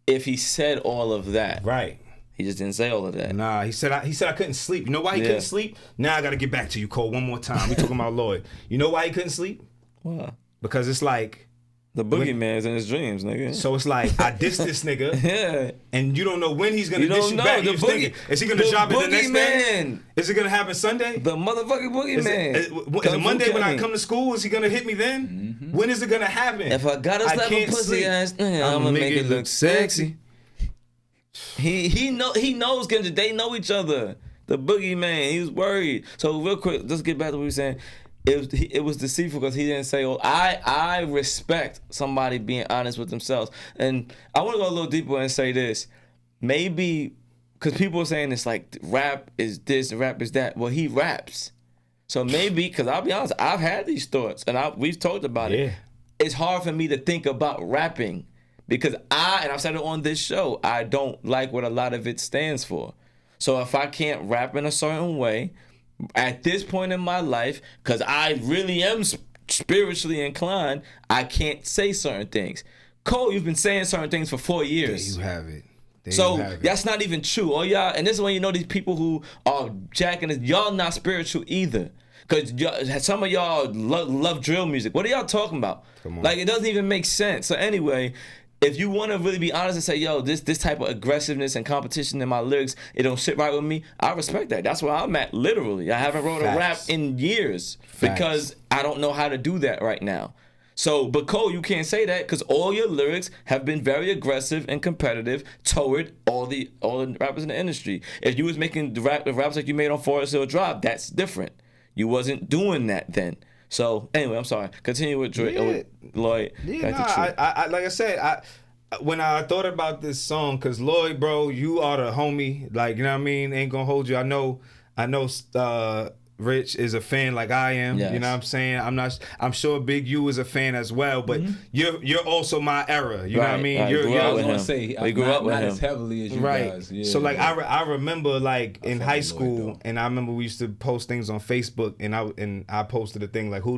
if he said all of that. Right. He just didn't say all of that. Nah, he said I couldn't sleep. You know why he couldn't sleep? Now I got to get back to you, Cole, one more time. We talking about Lloyd. You know why he couldn't sleep? Why? Because it's like, the boogeyman's in his dreams, nigga. so it's like, I dissed this nigga. Yeah. And you don't know when he's going to You diss don't you know. back. The You was thinking, is he going to drop it the next day? boogeyman. Is it going to happen Sunday? The motherfucking boogeyman. Is it Monday when I come to school? Is he going to hit me then? Mm-hmm. When is it going to happen? If I gotta slap a pussy ass nigga, I'm gonna make it look sexy. He knows Kendrick. They know each other. The boogeyman. He was worried. So real quick, let's get back to what we were saying. It was deceitful because he didn't say, "Oh, I respect somebody being honest with themselves." And I want to go a little deeper and say this. Maybe because people are saying it's like rap is this, rap is that. Well, he raps. So maybe, because I'll be honest, I've had these thoughts and we've talked about it. It's hard for me to think about rapping because and I've said it on this show, I don't like what a lot of it stands for. So if I can't rap in a certain way, at this point in my life, because I really am spiritually inclined, I can't say certain things. Cole, you've been saying certain things for 4 years. There you have it. That's not even true. All y'all, and this is when you know these people who are jacking this, y'all not spiritual either. Because some of y'all love drill music. What are y'all talking about? Like, it doesn't even make sense. So anyway, if you want to really be honest and say, yo, this type of aggressiveness and competition in my lyrics, it don't sit right with me, I respect that. That's where I'm at, literally. I haven't wrote a rap in years because I don't know how to do that right now. So, but Cole, you can't say that because all your lyrics have been very aggressive and competitive toward all the rappers in the industry. If you was making the raps like you made on Forest Hill Drive, that's different. You wasn't doing that then. So anyway, I'm sorry. Continue with Lloyd. Yeah, I like I said, when I thought about this song, cause Lloyd, bro, you are the homie. Like, you know what I mean? Ain't gonna hold you. I know. Rich is a fan like I am. Yes. You know what I'm saying? I'm sure Big U is a fan as well, but you're also my era. You know what I mean? I was gonna say we grew up with him as heavily as you guys. Yeah, so like I remember like in high school, and I remember we used to post things on Facebook, and I posted a thing like who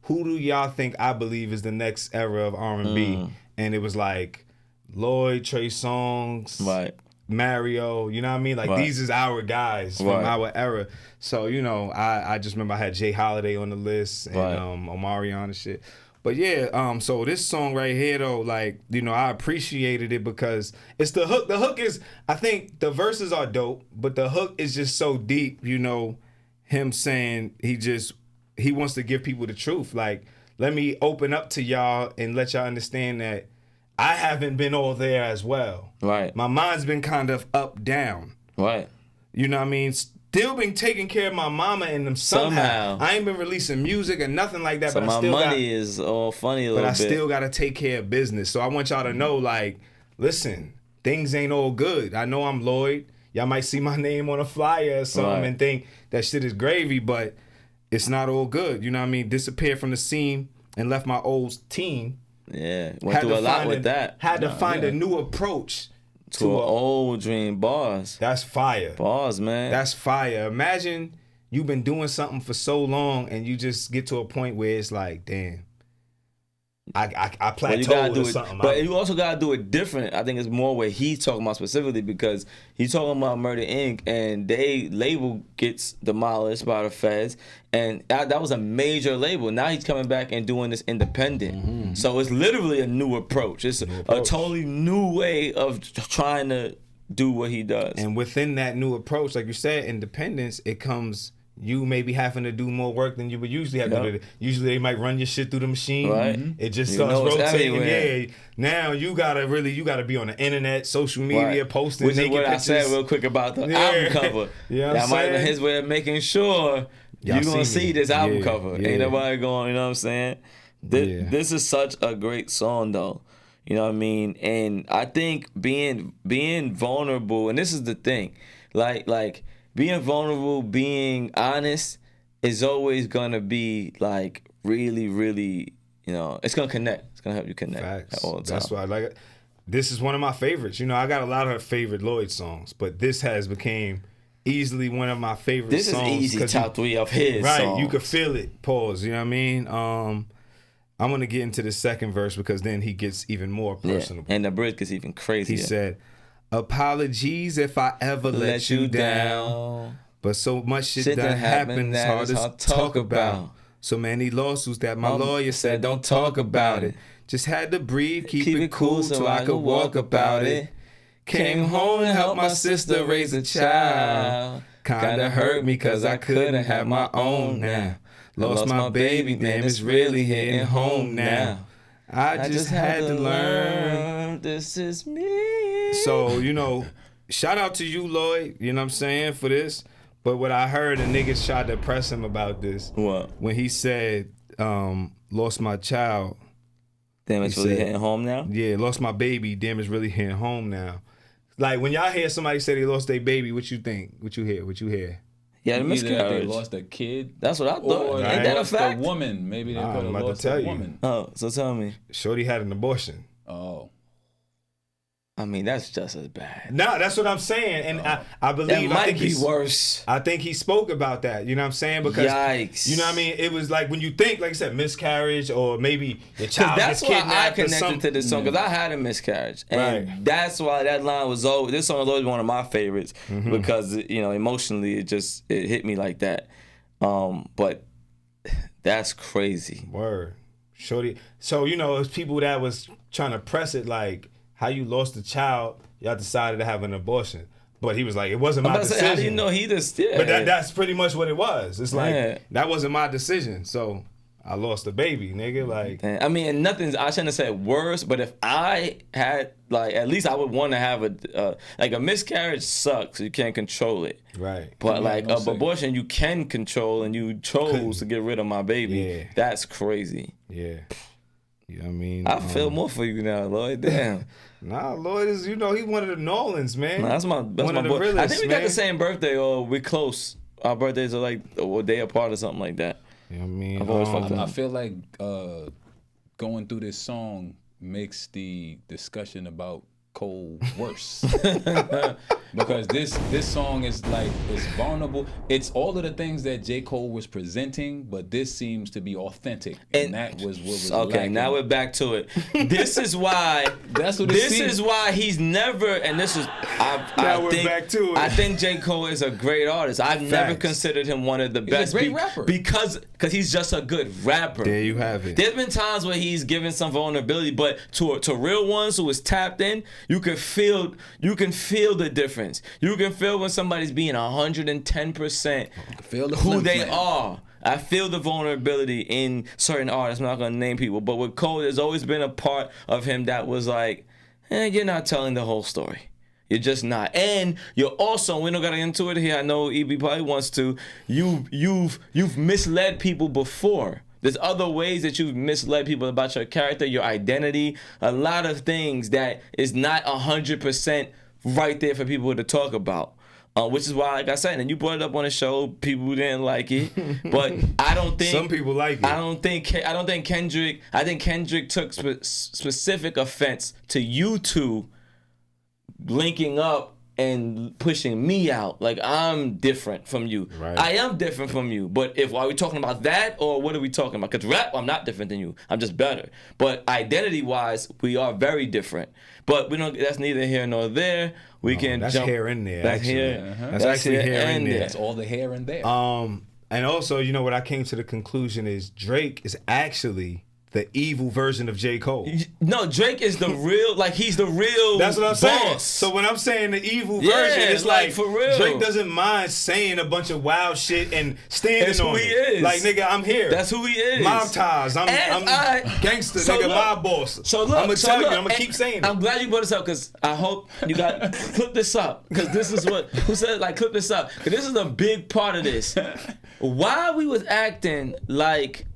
do y'all think I believe is the next era of R&B? And it was like Lloyd, Trey Songz, Right. Mario, you know what I mean? Like Right. these is our guys from Right. our era. So, you know, I just remember I had Jay Holiday on the list and Right. Omarion and shit. But yeah, so this song right here though, like, you know, I appreciated it because it's the hook. The hook is, I think the verses are dope, but the hook is just so deep, you know, him saying he wants to give people the truth. Like, let me open up to y'all and let y'all understand that I haven't been all there as well. Right. My mind's been kind of up, down. Right. You know what I mean? Still been taking care of my mama and them somehow. I ain't been releasing music or nothing like that. So but my I still money is all funny a little bit. But I still got to take care of business. So I want y'all to know, like, listen, things ain't all good. I know I'm Lloyd. Y'all might see my name on a flyer or something and think that shit is gravy, but it's not all good. You know what I mean? Disappeared from the scene and left my old team. Yeah. Went through a lot with that. Had to find a new approach to an old dream. Bars. That's fire. Bars, man. That's fire. Imagine you've been doing something for so long and you just get to a point where it's like, damn, I plateaued or something. But you also gotta do it different. I think it's more what he's talking about specifically because he's talking about Murder Inc. and they label gets demolished by the feds, and that was a major label. Now he's coming back and doing this independent. Mm-hmm. So it's literally a new approach. It's a totally new way of trying to do what he does. And within that new approach, like you said, independence, it comes you maybe having to do more work than you would usually have to do. Usually they might run your shit through the machine. Right. It just starts rotating. Yeah. Now you gotta be on the internet, social media, posting Which is what pictures. I said real quick about the album cover. That might have been his way of making sure you're gonna see this album cover. Ain't nobody going, you know what I'm saying? This is such a great song though. You know what I mean? And I think being vulnerable, and this is the thing, like being vulnerable, being honest is always gonna be like really, really, you know, it's gonna connect. It's gonna help you connect. Facts. All the time. That's why I like it. This is one of my favorites. You know, I got a lot of favorite Lloyd songs, but this has became easily one of my favorite songs. This is easy top 3 of his songs. You could feel it. Pause. You know what I mean? I'm gonna get into the second verse because then he gets even more personal. And the bridge gets even crazier. He said, apologies if I ever let you down. But so much shit done happened, it's hard to talk about. So many lawsuits that my lawyer said don't talk about it. Just had to breathe, keep it cool so I could walk about it. Came home and helped my sister raise a child. Kinda hurt me cause I couldn't have my own now. Lost my baby, damn, it's really hitting home now. I just had to learn. This is me. So, you know, shout out to you, Lloyd, you know what I'm saying, for this. But what I heard, the niggas tried to press him about this. What? When he said, lost my child. Damn, it's really hitting home now? Yeah, lost my baby, damn, it's really hitting home now. Like, when y'all hear somebody say they lost their baby, what you think? What you hear? Yeah, the miscarriage. They lost a kid. That's what I thought. Or Ain't that a fact? A woman. Maybe they could have lost a woman. Oh, so tell me. Shorty had an abortion. Oh. I mean, that's just as bad. Nah, that's what I'm saying. And I believe... That might be worse. I think he spoke about that. You know what I'm saying? Because, yikes. You know what I mean? It was like when you think, like I said, miscarriage or maybe your child that's is why kidnapped I connected to this song, because I had a miscarriage. And that's why that line was always... This song was always one of my favorites because, you know, emotionally, it hit me like that. But that's crazy. Word. Shorty. So, you know, it's people that was trying to press it like... How you lost a child, y'all decided to have an abortion. But he was like, it wasn't my decision. How do you know he just, But that's pretty much what it was. It's like, that wasn't my decision. So I lost a baby, nigga. Like, I mean, and I shouldn't have said worse, but if I had, like, at least I would want to have a miscarriage sucks. You can't control it. Right. But like abortion, you can control, and you chose to get rid of my baby. Yeah. That's crazy. Yeah. You know what I mean? I feel more for you now, Lloyd. Damn. Nah, Lloyd is, you know, he one of the Nolans, man. Nah, that's my boy. Realest, I think we got the same birthday, or we're close. Our birthdays are like a day apart or something like that. You know what I mean? I've always fucked up. I feel like going through this song makes the discussion about Cole worse. Because this song is vulnerable. It's all of the things that J. Cole was presenting, but this seems to be authentic, and that was what was okay. lacking. Now we're back to it. This is why. That's what this is why he's never. And this is. Back to it. I think J. Cole is a great artist. I've never considered him one of the best. He's a great rapper because he's just a good rapper. There you have it. There's been times where he's given some vulnerability, but to real ones who is tapped in, you can feel the difference. You can feel when somebody's being 110% who they are. I feel the vulnerability in certain artists. I'm not gonna name people, but with Cole, there's always been a part of him that was like, you're not telling the whole story. You're just not. And you're also, we don't gotta get into it here. I know EB probably wants to. You've misled people before. There's other ways that you've misled people about your character, your identity, a lot of things that is not 100% right there for people to talk about. Which is why, like I said, and you brought it up on the show, people didn't like it, but I don't think some people like it. I don't think Kendrick. I think Kendrick took specific offense to you two linking up and pushing me out. Like, I'm different from you. Right. I am different from you. But are we talking about that, or what are we talking about? Because rap, I'm not different than you. I'm just better. But identity-wise, we are very different. But we don't. That's neither here nor there. We can that's jump. hair in there. That's actually. here. That's actually hair in there. That's all the hair in there. And also, you know what I came to the conclusion is Drake is actually the evil version of J. Cole. No, Drake is the real, like, he's the real That's what I'm boss. saying. So when I'm saying the evil Yeah, version, it's like, like for real. Drake doesn't mind saying a bunch of wild shit and standing That's on who he it. is. Like, nigga, I'm here. That's who he is. Mob ties. I'm gangster, So nigga, look, mob boss. So look, I'm gonna tell you, I'm gonna and keep saying it. I'm glad you brought this up, because I hope you got clip this up, because this is what who said, like, clip this up, because this is a big part of this. Why we was acting like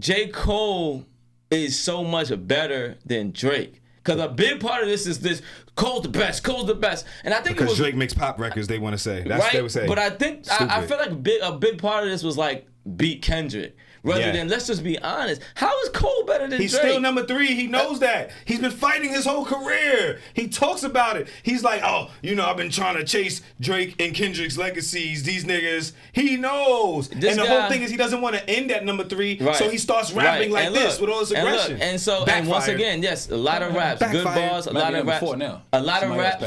J. Cole is so much better than Drake. Because a big part of this is this, Cole's the best, and I think Because it was Drake makes pop records, they want to say. That's what they would say. But I think I feel like a big part of this was like beat Kendrick. Rather than, let's just be honest, how is Cole better than He's Drake? still number 3. He knows that. He's been fighting his whole career. He talks about it. He's like, I've been trying to chase Drake and Kendrick's legacies. These niggas. He knows. And the whole thing is he doesn't want to end at number 3, so he starts rapping like this with all his aggression. And once again, yes, a lot of raps, good bars, a lot of raps. A lot of raps,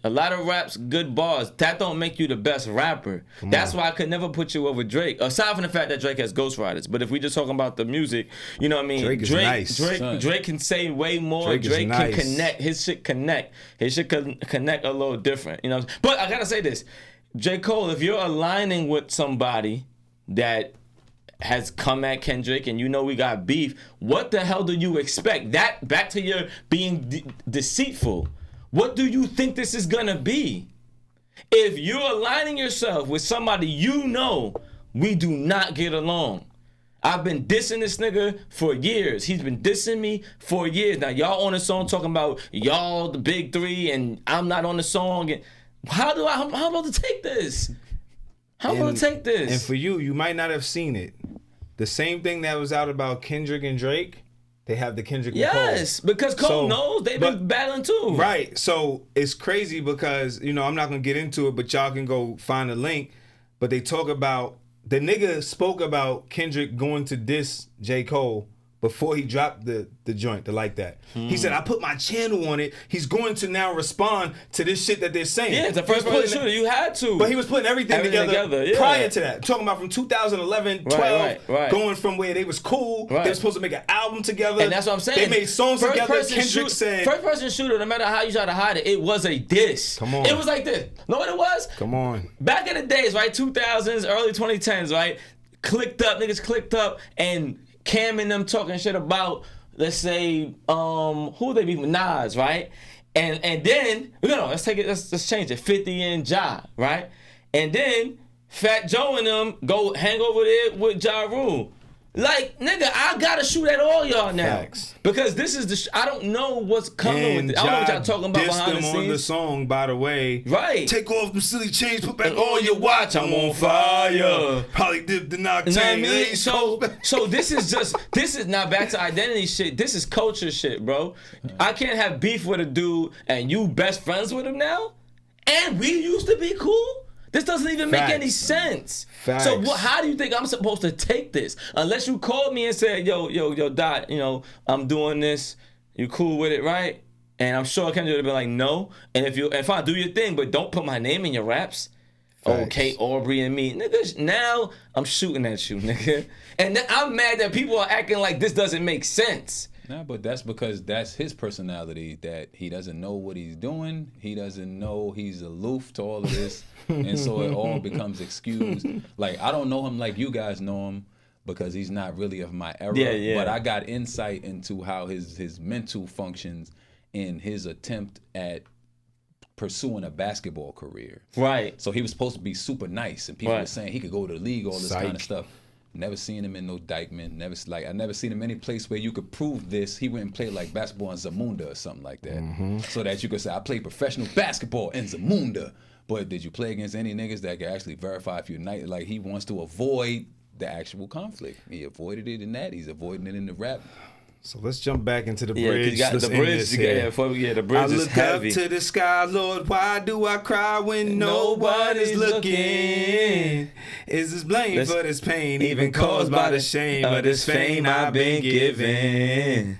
a lot of raps, good bars. That don't make you the best rapper. That's why I could never put you over Drake. Aside from the fact that Drake has ghostwriters. But if we just talking about the music, you know what I mean? Drake is nice. Drake can say way more. Drake can connect. His shit connect. His shit connect a little different. You know. But I gotta say this, J. Cole, if you're aligning with somebody that has come at Kendrick and you know we got beef, what the hell do you expect? That back to your being deceitful. What do you think this is gonna be? If you're aligning yourself with somebody you know we do not get along. I've been dissing this nigga for years. He's been dissing me for years. Now, y'all on the song talking about y'all the big 3 and I'm not on the song. And how am I about to take this? How am I about to take this? And for you might not have seen it. The same thing that was out about Kendrick and Drake, they have the Kendrick and Cole. Yes, because Cole knows they've been battling too. Right. So it's crazy because, I'm not going to get into it, but y'all can go find a link. But they talk about, the nigga spoke about Kendrick going to diss J. Cole before he dropped the joint, like that. He said, I put my channel on it. He's going to now respond to this shit that they're saying. Yeah, it's the first person shooter. You had to. But he was putting everything together prior to that. Talking about from 2011, 12, going from where they was cool. They were supposed to make an album together. And that's what I'm saying. They made songs together. Kendrick said... First person shooter, no matter how you try to hide it, it was a diss. Come on. It was like this. Know what it was? Come on. Back in the days, right? 2000s, early 2010s, right? Niggas clicked up and Cam and them talking shit about, let's say, who they be with, Nas, right? And then, let's change it, 50 and Ja, right? And then Fat Joe and them go hang over there with Ja Rule. Like, nigga, I gotta shoot at all y'all now. Facts. Because this is the I don't know what's coming with it. I don't know what y'all talking about behind the scenes. on the song, by the way. Right. Take off them silly chains, put back And on your watch. I'm on fire. Probably dipped the octane. You know what I mean? So this is not back to identity shit. This is culture shit, bro. I can't have beef with a dude and you best friends with him now? And we used to be cool? This doesn't even make any sense. Facts. So how do you think I'm supposed to take this? Unless you called me and said, yo, Dot, I'm doing this. You cool with it, right? And I'm sure Kendrick would have been like, no. And if I do your thing, but don't put my name in your raps. Facts. Oh, Kate Aubrey and me. Nigga, now I'm shooting at you, nigga. And I'm mad that people are acting like this doesn't make sense. Nah, but that's because that's his personality, that he doesn't know what he's doing. He doesn't know he's aloof to all of this. And so it all becomes excused. Like, I don't know him like you guys know him because he's not really of my era. Yeah. But I got insight into how his mental functions in his attempt at pursuing a basketball career. Right. So he was supposed to be super nice, and people were saying he could go to the league, all this Psych. kind of stuff. Never seen him in no Dykeman. I never seen him any place where you could prove this. He went and played like basketball in Zamunda or something like that, so that you could say I played professional basketball in Zamunda. But did you play against any niggas that could actually verify if you're nice? Like, he wants to avoid the actual conflict. He avoided it in that. He's avoiding it in the rap. So let's jump back into the Yeah, bridge. you got Let's the end bridge. this The here. bridge I is look heavy. up to the sky, Lord, why do I cry when nobody's looking? Is this blame for this pain, even caused by the shame of this fame I've been given?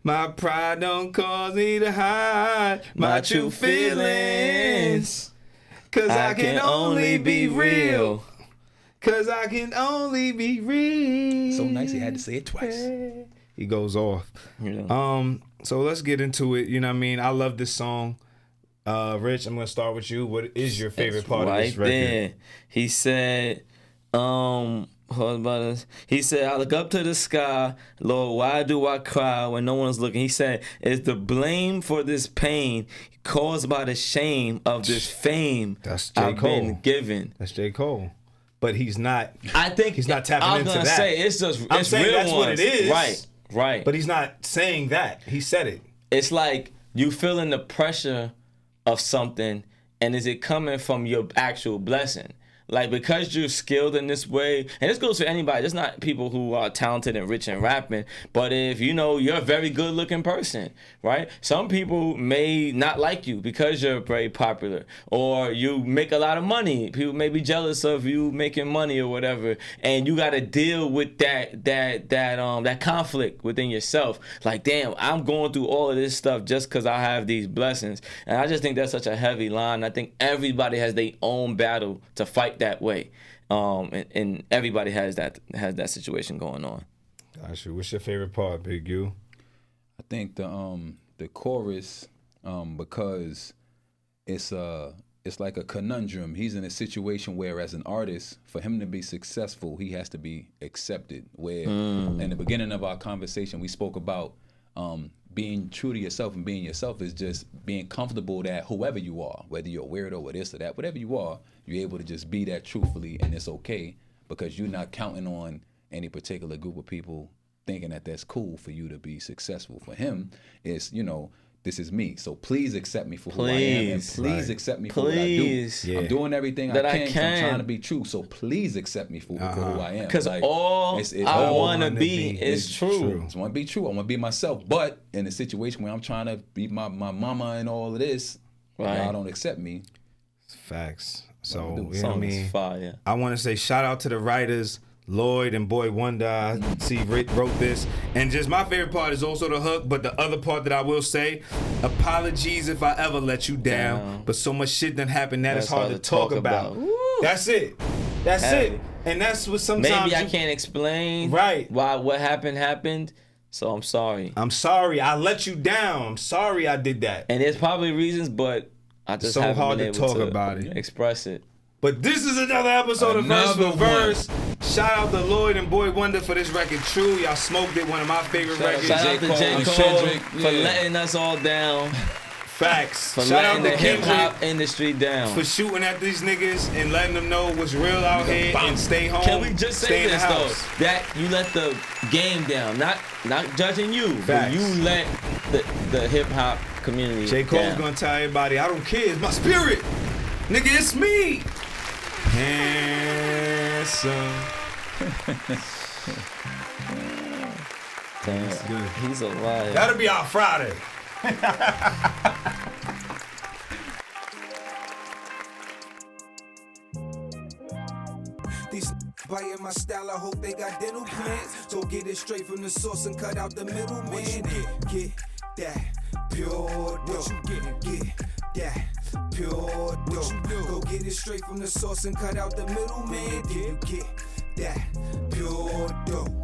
My pride don't cause me to hide my true feelings. Cause I can only be real. Cause I can only be real. So nice he had to say it twice. He goes off. Yeah. So let's get into it. You know what I mean? I love this song. Rich, I'm gonna start with you. What is your favorite part of this record? There. He said, he said, I look up to the sky, Lord, why do I cry when no one's looking? He said, is the blame for this pain caused by the shame of this fame That's J. I've Cole. been given? That's J. Cole. But he's not. I think he's not tapping into that. I was gonna say it's just I'm it's saying real that's ones. what it is. Right. But he's not saying that. He said it. It's like you feeling the pressure of something, and is it coming from your actual blessing? Like, because you're skilled in this way, and this goes for anybody. It's not people who are talented and rich in rapping, but if you're a very good looking person, right? Some people may not like you because you're very popular, or you make a lot of money. People may be jealous of you making money or whatever, and you got to deal with that conflict within yourself. Like, damn, I'm going through all of this stuff just because I have these blessings, and I just think that's such a heavy line. I think everybody has their own battle to fight that way, and everybody has that situation going on. Gosh, what's your favorite part, Big U? I think the chorus, because it's like a conundrum. He's in a situation where, as an artist, for him to be successful, he has to be accepted. Where in the beginning of our conversation, we spoke about being true to yourself, and being yourself is just being comfortable that whoever you are, whether you're a weirdo or this or that, whatever you are, you're able to just be that truthfully, and it's okay because you're not counting on any particular group of people thinking that that's cool for you to be successful. For him, it's, this is me. So please accept me for who I am, and please accept me for what I do. Yeah. I'm doing everything That I I can. I'm can. trying to be true. So please accept me for who I am. Because Like, all I want to wanna be be is true. I just want to be true. I want to be myself. But in a situation where I'm trying to be my mama and all of this, Right. y'all don't accept me. Facts. So, you know what I Song mean? is fire. I want to say shout out to the writers, Lloyd and Boy Wonder. I see Rick wrote this. And just my favorite part is also the hook, but the other part that I will say, apologies if I ever let you down, but so much shit done happened that it's hard to talk about. Woo. That's it. That's Heavy. it. And that's what sometimes Maybe I can't explain Right. why what happened, so I'm sorry. I'm sorry, I let you down. I'm sorry I did that. And there's probably reasons, but I just So haven't hard been to able talk to about it. express it. But this is another episode of Verse Another for Verse. Shout out to Lloyd and Boy Wonder for this record. True, y'all smoked it. One of my favorite records. Shout out to J. Cole and Cole Kendrick. for letting us all down. Facts. For Shout out letting to the hip Kendrick hop industry down. for shooting at these niggas and letting them know what's real out here and stay home. Can we just stay say in the this though? house. That you let the game down, not judging you, but Facts. you let the hip hop community J. Cole's down. gonna tell everybody, I don't care, it's my spirit. Nigga, it's me. Handsome. Damn, he's a liar. That'll be out Friday. These biting my style, I hope they got dental plans. So get it straight from the source and cut out the middleman. Get that pure dough. Get that pure dough. Go get it straight from the source and cut out the middleman. You get that pure dough.